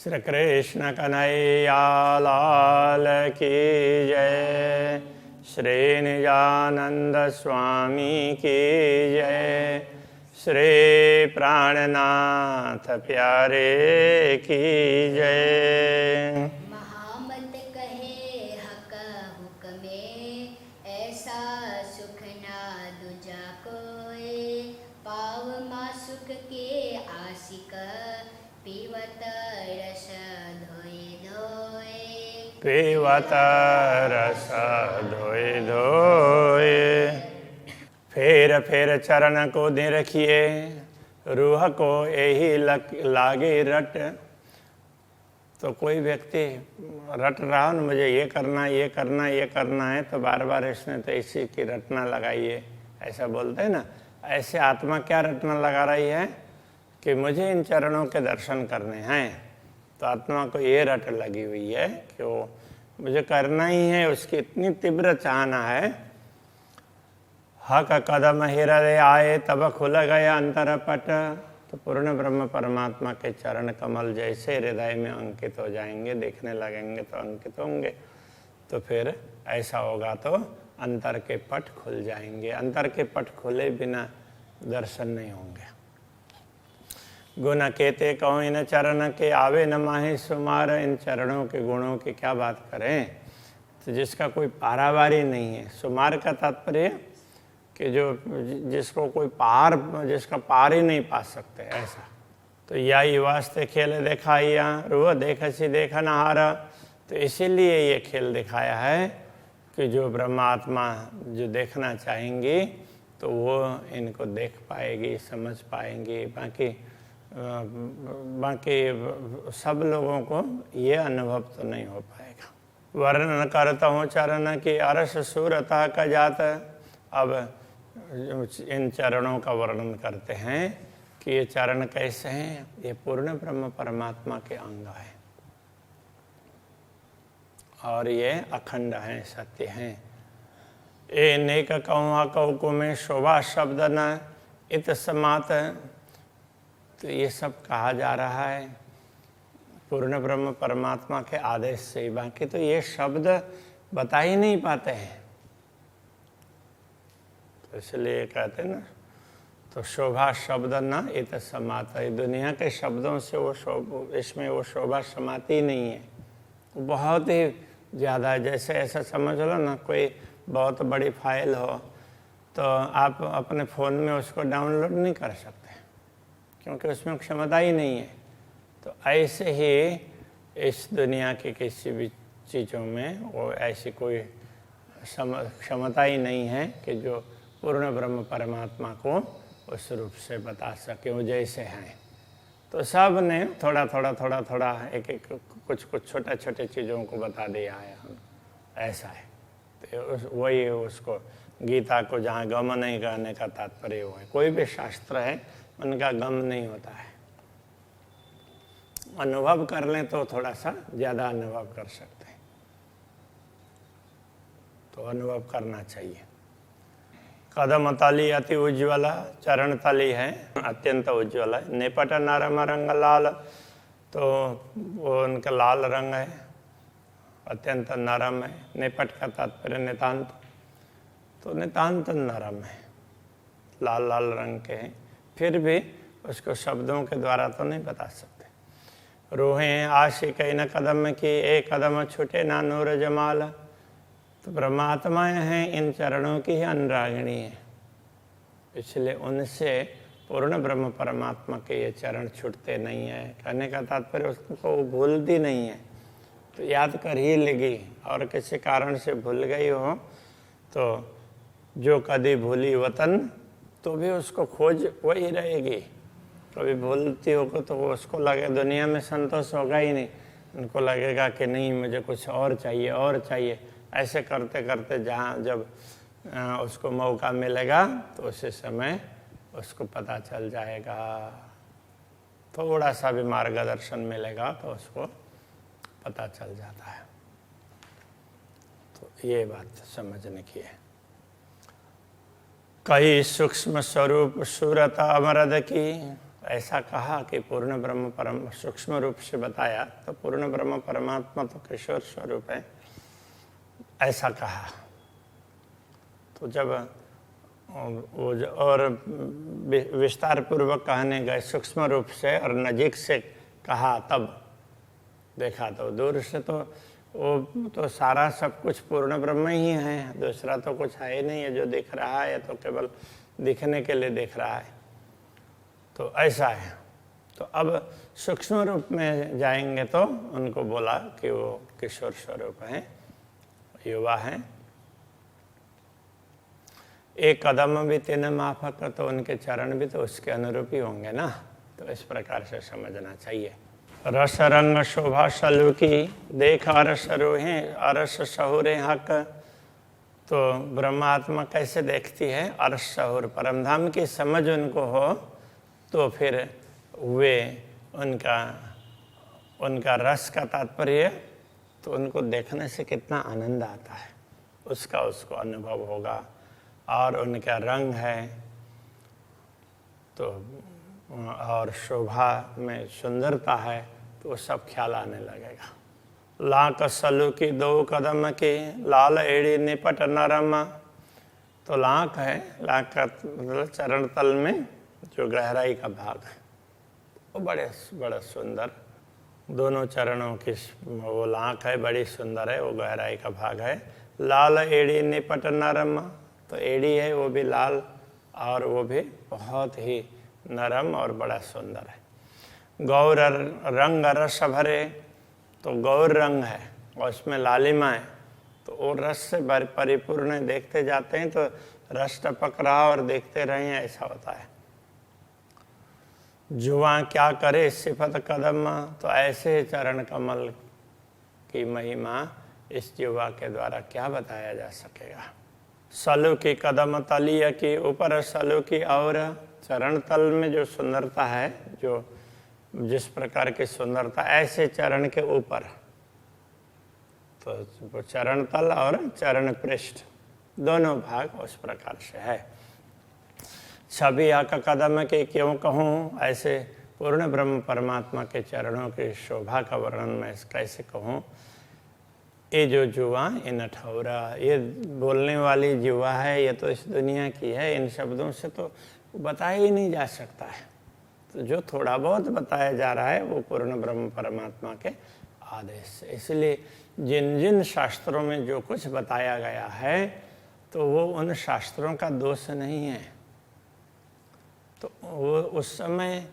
श्री कृष्ण कन्हैया लाल की जय। श्री निजानंद स्वामी की जय। श्री प्राणनाथ प्यारे की जय। महामत कहे हक हुक में, ऐसा सुख ना दूजा कोई। पाव मा सुख के आशिक, पीवत रस धोए धोए। पीवत रस धोए धोए। फेर चरण को दे रखिए, रूह को यही लागे रट। तो कोई व्यक्ति रट रहा न मुझे ये करना ये करना ये करना है, तो बार बार इसने तो इसी की रटना लगाई है, ऐसा बोलते हैं ना। ऐसे आत्मा क्या रटना लगा रही है कि मुझे इन चरणों के दर्शन करने हैं। तो आत्मा को ये रट लगी हुई है कि वो मुझे करना ही है, उसकी इतनी तीव्र चाहना है। हक कदम हृदय आए, तब खुल गया अंतर पट। तो पूर्ण ब्रह्म परमात्मा के चरण कमल जैसे हृदय में अंकित हो जाएंगे, देखने लगेंगे तो अंकित होंगे। तो फिर ऐसा होगा तो अंतर के पट खुल जाएंगे। अंतर के पट खुले बिना दर्शन नहीं होंगे। गुण केते कहो इन चरण के, आवे न माहे सुमार। इन चरणों के गुणों की क्या बात करें, तो जिसका कोई पारावारी नहीं है। सुमार का तात्पर्य कि जो जिसको कोई जिसका पार ही नहीं पा सकते, ऐसा। तो याई वास्ते खेल दिखाइया, रूह देखसी देख न हारा। तो इसीलिए ये खेल दिखाया है कि जो ब्रह्मात्मा जो देखना चाहेंगी तो वो इनको देख पाएगी, समझ पाएंगी। बाकी सब लोगों को ये अनुभव तो नहीं हो पाएगा। वर्णन करता हूँ चरण की, अरस सूरता का जात। अब इन चरणों का वर्णन करते हैं कि ये चरण कैसे हैं। ये पूर्ण ब्रह्म परमात्मा के अंग है और ये अखंड हैं, सत्य हैं। ए नेक कौआ कौकु में शोभा शब्द न इत समात। तो ये सब कहा जा रहा है पूर्ण ब्रह्म परमात्मा के आदेश से। बाकी तो ये शब्द बता ही नहीं पाते हैं, तो इसलिए कहते हैं ना, तो शोभा शब्द न इत समात। दुनिया के शब्दों से इसमें वो शोभा समाती नहीं है। बहुत ही ज़्यादा, जैसे ऐसा समझ लो ना, कोई बहुत बड़ी फाइल हो तो आप अपने फ़ोन में उसको डाउनलोड नहीं कर सकते क्योंकि उसमें क्षमता ही नहीं है। तो ऐसे ही इस दुनिया की किसी भी चीज़ों में वो ऐसी कोई क्षमता ही नहीं है कि जो पूर्ण ब्रह्म परमात्मा को उस रूप से बता सके, वो जैसे हैं। तो सब ने थोड़ा थोड़ा एक कुछ छोटे छोटे चीज़ों को बता दिया है, ऐसा है। तो वही उसको गीता को जहाँ गम नहीं करने का तात्पर्य वो है। कोई भी शास्त्र है उनका गम नहीं होता है। अनुभव कर लें तो थोड़ा सा ज़्यादा अनुभव कर सकते हैं, तो अनुभव करना चाहिए। कदम तली अति उज्ज्वला, चरण तली है अत्यंत उज्ज्वल है। निपट नरम रंग लाल, तो वो उनका लाल रंग है, अत्यंत नरम है। निपट का तात्पर्य नितांत, तो नितांत नरम है, लाल लाल रंग के हैं। फिर भी उसको शब्दों के द्वारा तो नहीं बता सकते। रूहें आशिक न कदम की, एक कदम छूटे ना नूर जमाल। तो परमात्माएँ हैं, इन चरणों की ही अनुरागिणी है, इसलिए उनसे पूर्ण ब्रह्म परमात्मा के ये चरण छूटते नहीं है। कहने का तात्पर्य उसको भूलती नहीं है, तो याद कर ही लेगी। और किसी कारण से भूल गई हो तो जो कभी भूली वतन, तो भी उसको खोज वही रहेगी। कभी भूलती होगा तो वो उसको लगे दुनिया में संतोष होगा ही नहीं, उनको लगेगा कि नहीं मुझे कुछ और चाहिए और चाहिए। ऐसे करते करते जहाँ जब उसको मौका मिलेगा तो उसी समय उसको पता चल जाएगा, थोड़ा सा भी मार्गदर्शन मिलेगा तो उसको पता चल जाता है। तो ये बात समझने की है। कई सूक्ष्म स्वरूप सूरत अमरद की, ऐसा कहा कि पूर्ण ब्रह्म परम सूक्ष्म रूप से बताया, तो पूर्ण ब्रह्म परमात्मा तो किशोर स्वरूप है, ऐसा कहा। तो जब और विस्तार पूर्वक कहने गए सूक्ष्म रूप से और नजीक से कहा, तब देखा तो दूर से तो वो तो सारा सब कुछ पूर्ण ब्रह्म ही है, दूसरा तो कुछ है ही नहीं है। जो दिख रहा है तो केवल दिखने के लिए दिख रहा है, तो ऐसा है। तो अब सूक्ष्म रूप में जाएंगे तो उनको बोला कि वो किशोर स्वरूप हैं, युवा हैं। एक कदम भी तीन माफक, तो उनके चरण भी तो उसके अनुरूप ही होंगे ना। तो इस प्रकार से समझना चाहिए। रस रंग शोभा सलू की देख अरस रोहे अरस सहुरे हक। तो ब्रह्मात्मा कैसे देखती है? अरस सहुर, परमधाम की समझ उनको हो तो फिर वे उनका रस का तात्पर्य, तो उनको देखने से कितना आनंद आता है उसका उसको अनुभव होगा। और उनका रंग है तो और शोभा में सुंदरता है, तो वो सब ख्याल आने लगेगा। लाक सलू की दो कदम की लाल एड़ी निपट नरम। तो लाक है, लाक का मतलब चरण तल में जो गहराई का भाग है वो बड़ा सुंदर, दोनों चरणों की वो लाक है, बड़ी सुंदर है, वो गहराई का भाग है। लाल एड़ी निपट नरम, तो एड़ी है वो भी लाल और वो भी बहुत ही नरम और बड़ा सुंदर है। गौर रंग रस भरे, तो गौर रंग है और उसमें लालिमा है, तो वो रस से परिपूर्ण देखते जाते हैं तो रस टपक रहा और देखते रहे, ऐसा होता है। जुआ क्या करे सिफत कदम, तो ऐसे चरण कमल की महिमा इस जुआ के द्वारा क्या बताया जा सकेगा। सलू की कदम तलिया की ऊपर सलू की, और चरण तल में जो सुंदरता है, जो जिस प्रकार की सुंदरता ऐसे चरण के ऊपर, तो चरण तल और चरण पृष्ठ दोनों भाग उस प्रकार से है। छवि आका कदम के क्यों कहूँ, ऐसे पूर्ण ब्रह्म परमात्मा के चरणों की शोभा का वर्णन मैं कैसे कहूँ। ये जो जुआ, ये नठौरा, ये बोलने वाली जुआ है, ये तो इस दुनिया की है, इन शब्दों से तो बताया ही नहीं जा सकता है। तो जो थोड़ा बहुत बताया जा रहा है वो पूर्ण ब्रह्म परमात्मा के आदेश से। इसलिए जिन जिन शास्त्रों में जो कुछ बताया गया है तो वो उन शास्त्रों का दोष नहीं है। तो वो उस समय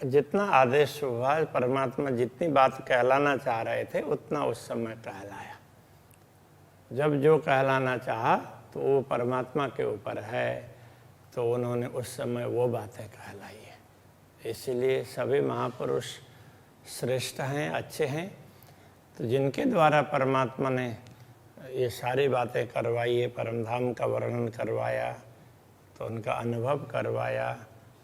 जितना आदेश हुआ, परमात्मा जितनी बात कहलाना चाह रहे थे उतना उस समय कहलाया। जब जो कहलाना चाहा तो वो परमात्मा के ऊपर है, तो उन्होंने उस समय वो बातें कहलाई है। इसलिए सभी महापुरुष श्रेष्ठ हैं, अच्छे हैं। तो जिनके द्वारा परमात्मा ने ये सारी बातें करवाई है, परमधाम का वर्णन करवाया, तो उनका अनुभव करवाया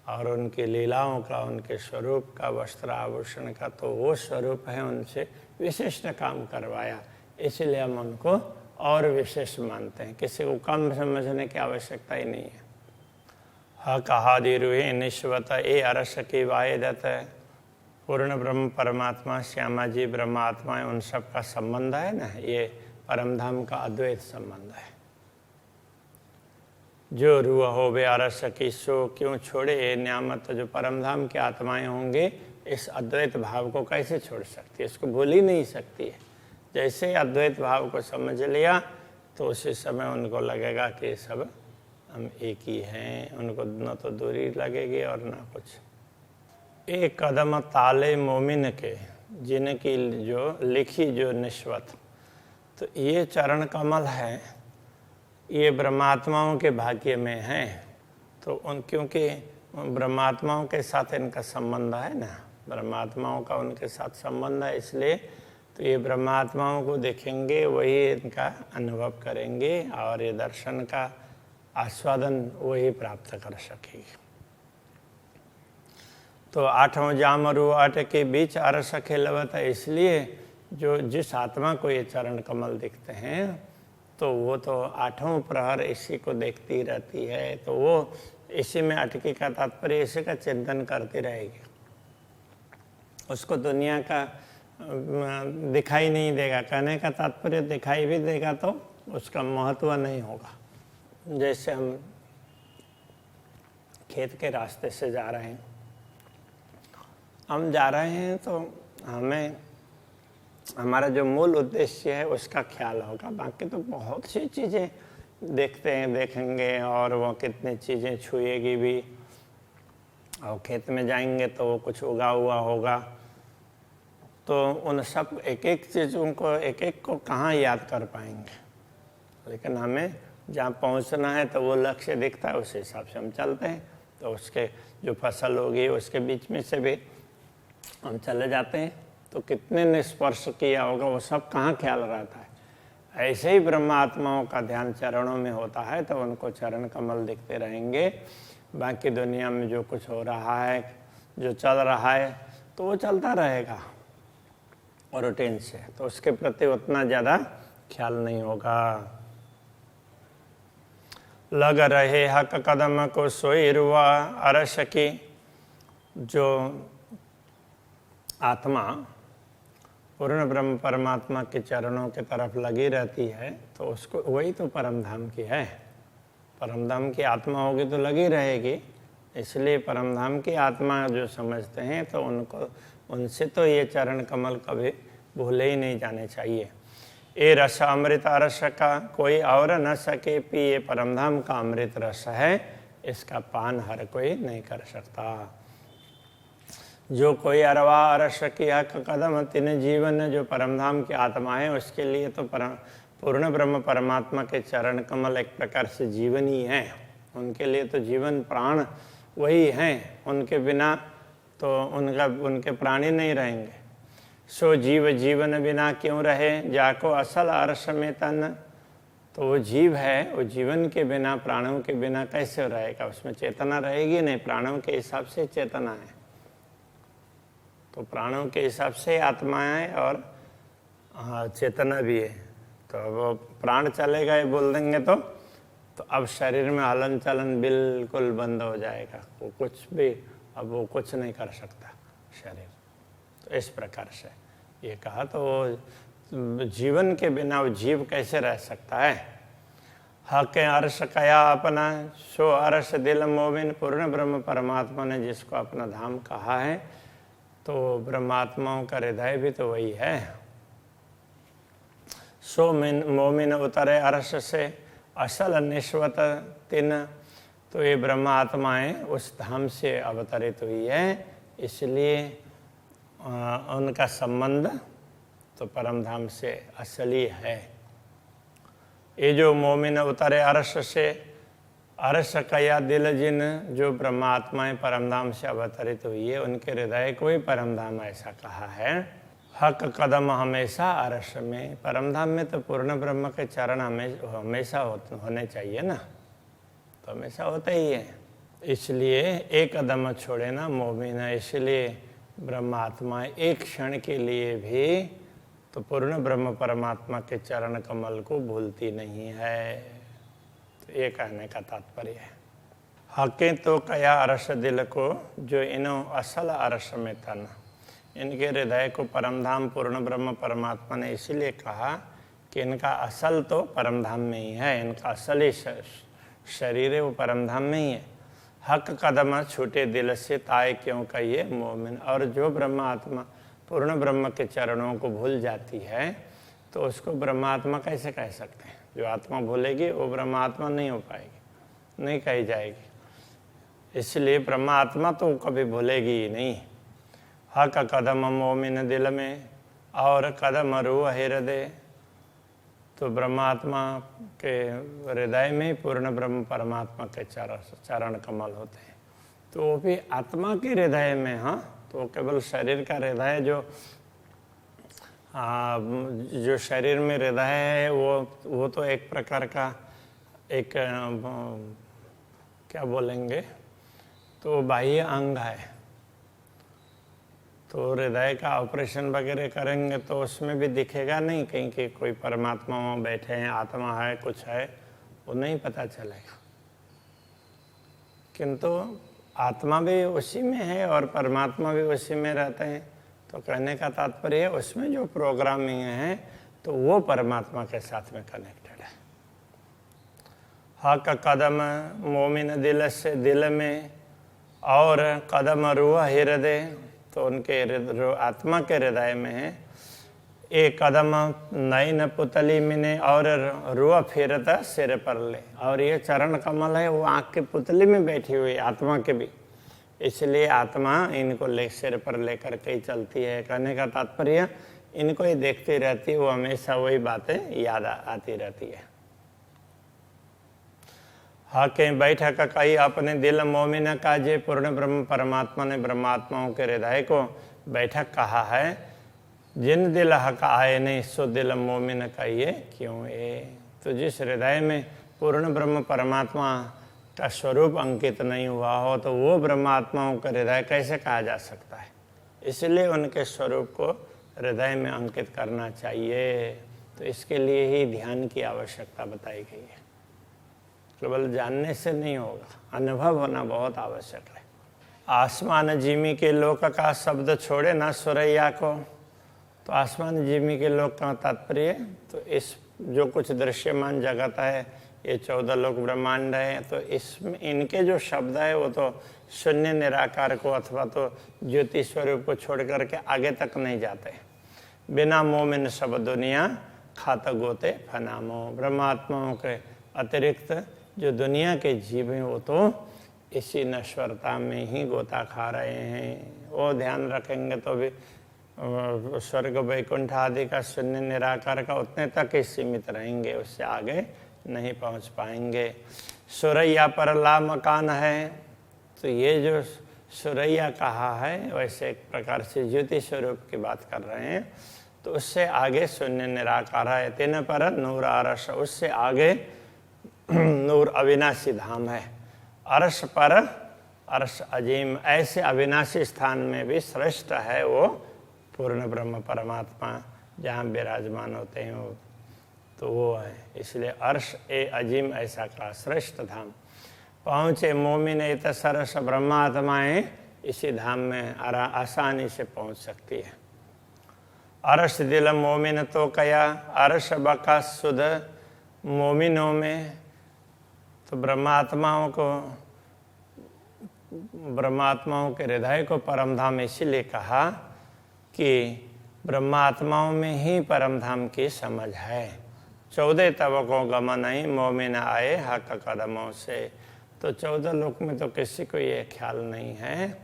और उनकी लीलाओं का, उनके स्वरूप का, वस्त्र आभूषण का, तो वो स्वरूप है, उनसे विशिष्ट काम करवाया। इसलिए हम उनको और विशेष मानते हैं, किसी को कम समझने की आवश्यकता ही नहीं है। कहादि रूहे निश्वत ए अरस की वायदत, पूर्ण ब्रह्म परमात्मा, श्यामा जी ब्रह्मात्मा, उन सब का संबंध है ना, ये परमधाम का अद्वैत संबंध है। जो रूह हो बे अरस की सो क्यों छोड़े ए न्यामत, जो परमधाम की आत्माएं होंगे इस अद्वैत भाव को कैसे छोड़ सकती है, इसको भूल ही नहीं सकती है। जैसे अद्वैत भाव को समझ लिया तो उसी समय उनको लगेगा कि सब हम एक ही हैं, उनको न तो दूरी लगेगी और ना कुछ। एक कदम ताले मोमिन के, जिनकी जो लिखी जो निश्वत, तो ये चरण कमल है, ये ब्रह्मात्माओं के भाग्य में हैं। तो क्योंकि ब्रह्मात्माओं के साथ इनका संबंध है ना, ब्रह्मात्माओं का उनके साथ संबंध है, इसलिए तो ये ब्रह्मात्माओं को देखेंगे, वही इनका अनुभव करेंगे और ये दर्शन का आस्वादन वही प्राप्त कर सकेगी। तो आठों जामरु आठ के बीच अरस खेलवत, इसलिए जो जिस आत्मा को ये चरण कमल दिखते हैं तो वो तो आठों प्रहर इसी को देखती रहती है। तो वो इसी में अटकी का तात्पर्य इसी का चिंतन करती रहेगी। उसको दुनिया का दिखाई नहीं देगा। कहने का तात्पर्य दिखाई भी देगा तो उसका महत्व नहीं होगा। जैसे हम खेत के रास्ते से जा रहे हैं, हम जा रहे हैं तो हमें हमारा जो मूल उद्देश्य है उसका ख्याल होगा। बाकी तो बहुत सी चीज़ें देखेंगे और वो कितनी चीज़ें छुएगी भी। और खेत में जाएंगे तो वो कुछ उगा हुआ होगा, तो उन सब एक एक चीज़ों को एक एक को कहाँ याद कर पाएंगे। लेकिन हमें जहाँ पहुँचना है तो वो लक्ष्य दिखता है, उस हिसाब से हम चलते हैं। तो उसके जो फसल होगी उसके बीच में से भी हम चले जाते हैं, तो कितने ने स्पर्श किया होगा वो सब कहाँ ख्याल रहता है। ऐसे ही ब्रह्मात्माओं का ध्यान चरणों में होता है तो उनको चरण कमल दिखते रहेंगे। बाकी दुनिया में जो कुछ हो रहा है, जो चल रहा है, तो वो चलता रहेगा रूटीन से, तो उसके प्रति उतना ज़्यादा ख्याल नहीं होगा। लग रहे हक कदम को सोई रुआ अरस की। जो आत्मा पूर्ण ब्रह्म परमात्मा के चरणों की तरफ लगी रहती है तो उसको वही तो परम धाम की है। परम धाम की आत्मा होगी तो लगी रहेगी। इसलिए परम धाम की आत्मा जो समझते हैं तो उनसे तो ये चरण कमल कभी भूले ही नहीं जाने चाहिए। ये रस अमृत रस का कोई और न सके पिए, परम धाम का अमृत रस है, इसका पान हर कोई नहीं कर सकता। जो कोई अरवा अरस किया कदम तिन जीवन, जो परमधाम की आत्मा है उसके लिए तो पूर्ण ब्रह्म परमात्मा के चरण कमल एक प्रकार से जीवन ही है। उनके लिए तो जीवन प्राण वही हैं, उनके बिना तो उनके प्राण ही नहीं रहेंगे। सो जीव जीवन बिना क्यों रहे, जाको असल अरस में तन। तो वो जीव है, वो जीवन के बिना प्राणों के बिना कैसे रहेगा, उसमें चेतना रहेगी नहीं। प्राणों के हिसाब से चेतना है, तो प्राणों के हिसाब से आत्मा है और चेतना भी है। तो वो प्राण चलेगा ये बोल देंगे तो अब शरीर में हलन चलन बिल्कुल बंद हो जाएगा। वो कुछ भी अब वो कुछ नहीं कर सकता शरीर। तो इस प्रकार से ये कहा, तो जीवन के बिना वो जीव कैसे रह सकता है। हक अर्श कया अपना, सो अर्श दिल मोमिन। पूर्ण ब्रह्म परमात्मा ने जिसको अपना धाम कहा है, तो ब्रह्मात्माओं का हृदय भी तो वही है। सो मोमिन उतरे अर्श से असल निश्वत तिन। तो ये ब्रह्मात्माएं उस धाम से अवतरित हुई है, इसलिए उनका संबंध तो परम धाम से असली है। ये जो मोमिन उतरे अर्श से, अर्श कया दिल जिन, जो ब्रह्मात्माएं परमधाम से अवतरित हुई है उनके हृदय को ही परमधाम ऐसा कहा है। हक कदम हमेशा अर्श में, परमधाम में तो पूर्ण ब्रह्म के चरण हमेशा होने चाहिए ना, तो हमेशा होते ही है। इसलिए एक कदम छोड़े ना मोमिन। इसलिए ब्रह्मात्मा एक क्षण के लिए भी तो पूर्ण ब्रह्म परमात्मा के चरण कमल को भूलती नहीं है। तो ये कहने का तात्पर्य है। हकें तो कया अरस दिल को, जो इनो असल अरस में तन। इनके हृदय को परमधाम पूर्ण ब्रह्म परमात्मा ने इसीलिए कहा कि इनका असल तो परमधाम में ही है। इनका असल ही शरीर है वो परमधाम में ही है। हक कदम छूटे दिल से ताए क्यों कहिए मोमिन। और जो ब्रह्मात्मा पूर्ण ब्रह्म के चरणों को भूल जाती है तो उसको ब्रह्मात्मा कैसे कह सकते हैं। जो आत्मा भूलेगी वो ब्रह्मात्मा नहीं हो पाएगी, नहीं कही जाएगी। इसलिए ब्रह्मात्मा तो कभी भूलेगी ही नहीं। हक कदम मोमिन दिल में और कदम रूह हृदय। तो ब्रह्मात्मा के हृदय में पूर्ण ब्रह्म परमात्मा के चरण कमल होते हैं। तो वो भी आत्मा के हृदय में, हाँ, तो केवल शरीर का हृदय जो शरीर में हृदय है वो तो एक प्रकार का एक क्या बोलेंगे, तो बाह्य अंग है। तो हृदय का ऑपरेशन वगैरह करेंगे तो उसमें भी दिखेगा नहीं कहीं कि कोई परमात्मा वहाँ बैठे हैं, आत्मा है, कुछ है, वो नहीं पता चलेगा। किंतु आत्मा भी उसी में है और परमात्मा भी उसी में रहते हैं। तो कहने का तात्पर्य है उसमें जो प्रोग्रामिंग है तो वो परमात्मा के साथ में कनेक्टेड है। हक कदम मोमिन दिल से दिल में और कदम रूह हृदय, तो उनके आत्मा के हृदय में है। एक कदम नई न पुतली मिने और रूह फिरता सिर पर ले, और ये चरण कमल है वो आँख के पुतली में बैठी हुई आत्मा के भी, इसलिए आत्मा इनको सिर पर लेकर के ही चलती है। कहने का तात्पर्य इनको ही देखती रहती है, वो हमेशा वही बातें याद आती रहती है। हाँ कहीं बैठा का कही अपने दिल मोमिन का जे पूर्ण ब्रह्म परमात्मा ने ब्रह्मात्माओं के हृदय को बैठक कहा है। जिन दिल हक आए नहीं सो दिल मोमिन कहिए क्यों ए। तो जिस हृदय में पूर्ण ब्रह्म परमात्मा का स्वरूप अंकित नहीं हुआ हो तो वो ब्रह्मात्माओं का हृदय कैसे कहा जा सकता है। इसलिए उनके स्वरूप को हृदय में अंकित करना चाहिए। तो इसके लिए ही ध्यान की आवश्यकता बताई गई है। केवल जानने से नहीं होगा, अनुभव होना बहुत आवश्यक है। आसमान जिमी के लोक का शब्द छोड़े ना सुरैया को। तो आसमान जिमी के लोक का तात्पर्य, तो इस जो कुछ दृश्यमान जगत है, ये 14 लोक ब्रह्मांड है, तो इसमें इनके जो शब्द है वो तो शून्य निराकार को अथवा तो ज्योति स्वरूप को छोड़ करके आगे तक नहीं जाते। बिना मोमिन सब दुनिया खात गोते फनामो। ब्रह्मात्माओं के अतिरिक्त जो दुनिया के जीव हैं वो तो इसी नश्वरता में ही गोता खा रहे हैं। वो ध्यान रखेंगे तो भी स्वर्ग वैकुंठ आदि का शून्य निराकार का उतने तक ही सीमित रहेंगे, उससे आगे नहीं पहुंच पाएंगे। सुरैया पर ला मकान है, तो ये जो सुरैया कहा है वैसे एक प्रकार से ज्योति स्वरूप की बात कर रहे हैं। तो उससे आगे शून्य निराकार है। तीन पर नूर अरस, उससे आगे नूर अविनाशी धाम है। अरस पर अरस अजीम, ऐसे अविनाशी स्थान में भी श्रेष्ठ है वो पूर्ण ब्रह्म परमात्मा जहाँ विराजमान होते हैं वो, तो वो है। इसलिए अर्श ए अजीम ऐसा कहा, श्रेष्ठ धाम। पहुँचे मोमिन इत सरस, ब्रह्मात्माएँ इसी धाम में आसानी से पहुँच सकती है। अरस दिल मोमिन तो कया, अरस बका सुध मोमिनों में। तो ब्रह्मात्माओं के हृदय को परम धाम इसीलिए कहा कि ब्रह्मात्माओं में ही परम धाम की समझ है। 14 तबकों गमन ही मोमिन आए हक कदमों से। तो 14 लोक में तो किसी को ये ख्याल नहीं है,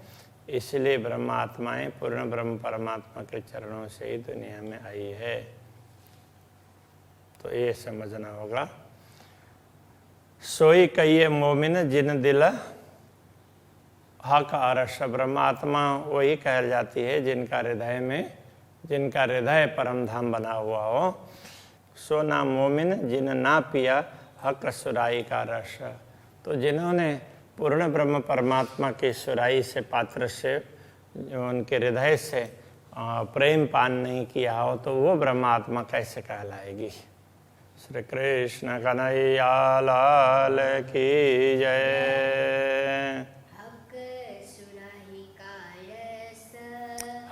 इसलिए ब्रह्मात्माएं पूर्ण ब्रह्म परमात्मा के चरणों से ही दुनिया में आई है। तो ये समझना होगा। सोई कहिए मोमिन जिन दिल हक अरस। ब्रह्मात्मा वही कह जाती है जिनका हृदय परम धाम बना हुआ हो। सोना मोमिन जिन ना पिया हक सुराई का रस। तो जिन्होंने पूर्ण ब्रह्म परमात्मा की सुराई से पात्र से उनके हृदय से प्रेम पान नहीं किया हो तो वो ब्रह्मात्मा कैसे कहलाएगी। श्री कृष्ण कन्हैया लाल की जय।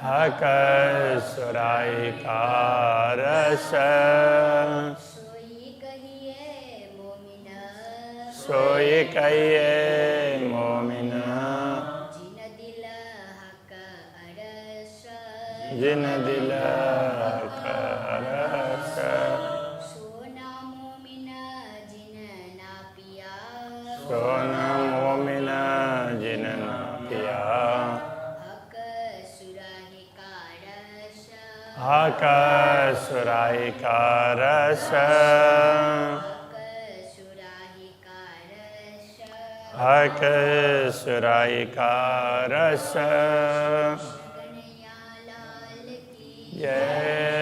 हक सुराई का रस, सोई कहिए मोमिना, जिन दिल हक अरस। सोना मोमिना जिन ना पिया, हक सुराही का रस। हक सुराही का रस। जय।